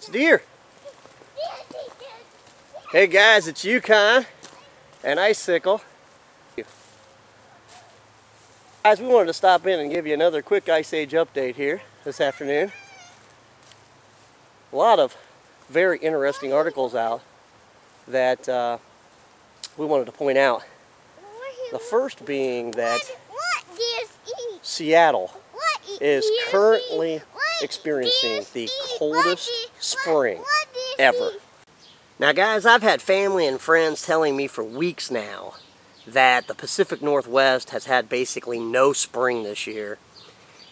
That's a deer. Hey guys, it's Yukon and Icicle. Guys, we wanted to stop in and give you another quick Ice Age update here this afternoon. A lot of very interesting articles out that we wanted to point out. The first being that Seattle is currently experiencing the coldest spring ever. Now guys, I've had family and friends telling me for weeks now that the Pacific Northwest has had basically no spring this year,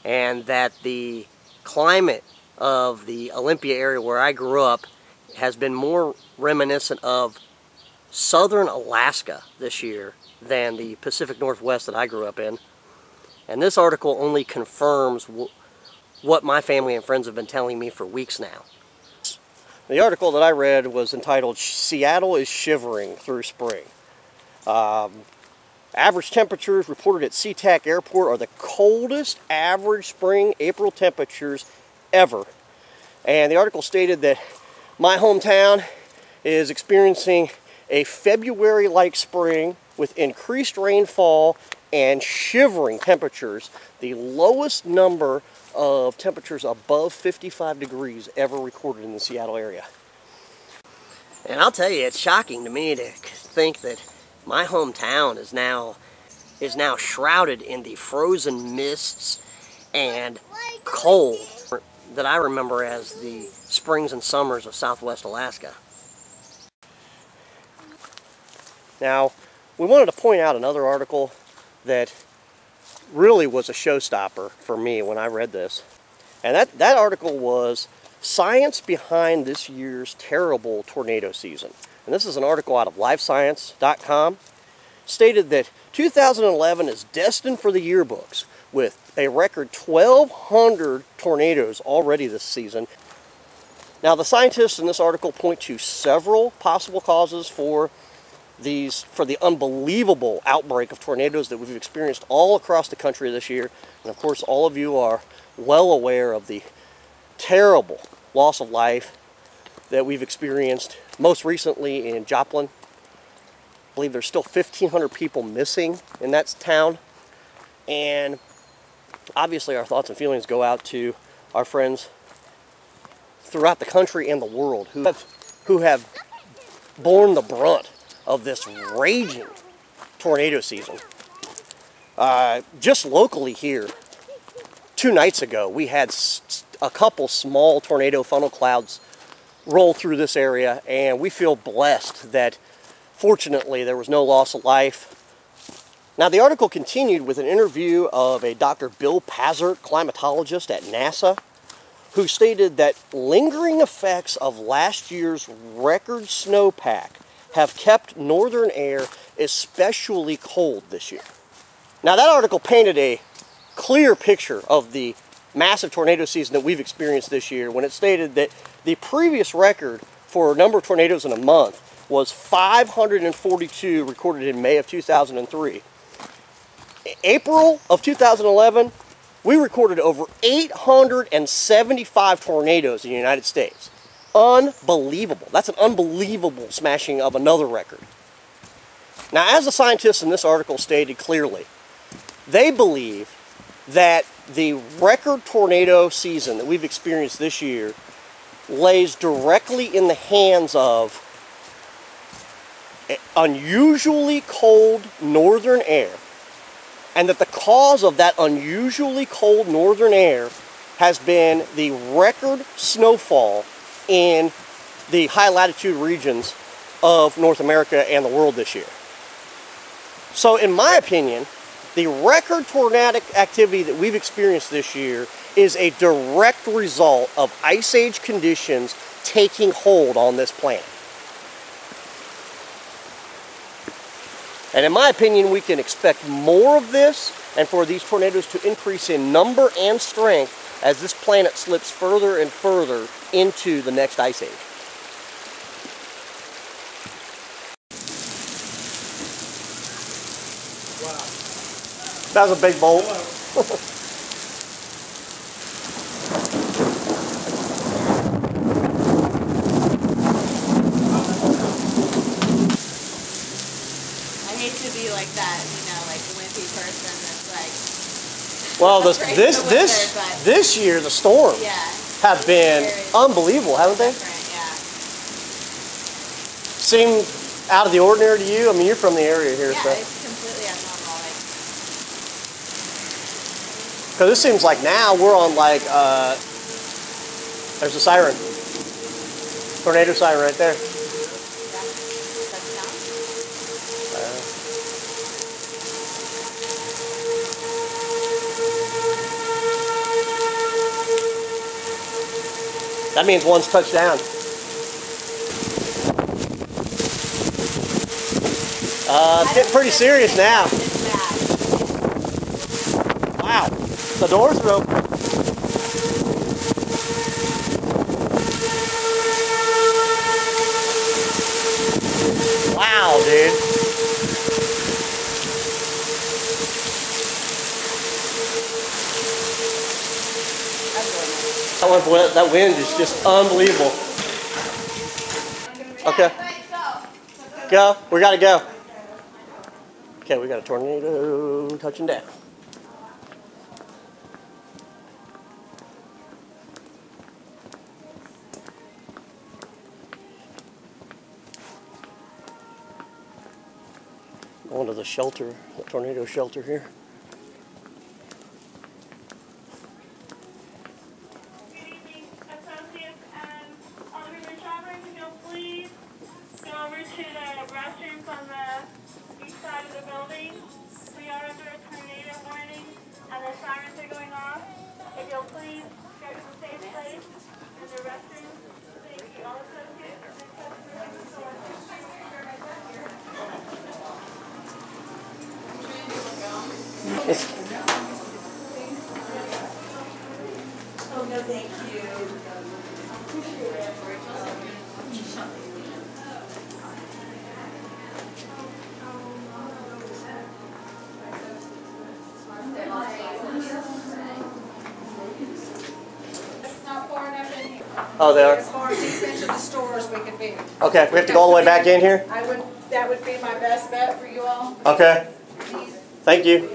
and that the climate of the Olympia area where I grew up has been more reminiscent of southern Alaska this year than the Pacific Northwest that I grew up in. And this article only confirms what my family and friends have been telling me for weeks now. The article that I read was entitled, "Seattle is Shivering Through Spring." Average temperatures reported at SeaTac Airport are the coldest average spring April temperatures ever. And the article stated that my hometown is experiencing a February-like spring with increased rainfall and shivering temperatures, the lowest number of temperatures above 55 degrees ever recorded in the Seattle area. And I'll tell you, it's shocking to me to think that my hometown is now shrouded in the frozen mists and cold that I remember as the springs and summers of Southwest Alaska. Now, we wanted to point out another article that really was a showstopper for me when I read this. And that article was Science Behind This Year's Terrible Tornado Season. And this is an article out of livescience.com. Stated that 2011 is destined for the yearbooks with a record 1,200 tornadoes already this season. Now, the scientists in this article point to several possible causes for the unbelievable outbreak of tornadoes that we've experienced all across the country this year. And of course, all of you are well aware of the terrible loss of life that we've experienced most recently in Joplin. I believe there's still 1,500 people missing in that town. And obviously our thoughts and feelings go out to our friends throughout the country and the world who have borne the brunt of this raging tornado season. Just locally here, 2 nights ago, we had a couple small tornado funnel clouds roll through this area, and we feel blessed that fortunately there was no loss of life. Now, the article continued with an interview of a Dr. Bill Pazert, climatologist at NASA, who stated that lingering effects of last year's record snowpack have kept northern air especially cold this year. Now, that article painted a clear picture of the massive tornado season that we've experienced this year when it stated that the previous record for a number of tornadoes in a month was 542 recorded in May of 2003. April of 2011, we recorded over 875 tornadoes in the United States. Unbelievable. That's an unbelievable smashing of another record. Now, as the scientists in this article stated clearly, they believe that the record tornado season that we've experienced this year lays directly in the hands of unusually cold northern air, and that the cause of that unusually cold northern air has been the record snowfall in the high latitude regions of North America and the world this year. So in my opinion, the record tornadic activity that we've experienced this year is a direct result of Ice Age conditions taking hold on this planet. And in my opinion, we can expect more of this, and for these tornadoes to increase in number and strength as this planet slips further and further into the next Ice Age. Wow. That was a big bolt. Well, this year the storms have been unbelievable, haven't they? Yeah. Seem out of the ordinary to you? I mean, you're from the area here, yeah, so. It's completely abnormal. Because it seems like now we're on like, there's a siren. Tornado siren right there. That means one's touched down. It's getting pretty serious now. Wow, the doors are open. Wow, dude. That wind is just unbelievable. Okay. Go. We gotta go. Okay, we got a tornado touching down. Going to the shelter, the tornado shelter here. Over to the restrooms on the east side of the building. We are under a tornado warning and the sirens are going off. If you'll please go to a safe place in the restrooms. Thank you. All associates and Oh, no, thank you. Oh, they are? As far deep into the store as we can be. Okay, we have to go all the way back in here? That would be my best bet for you all. Okay. Thank you.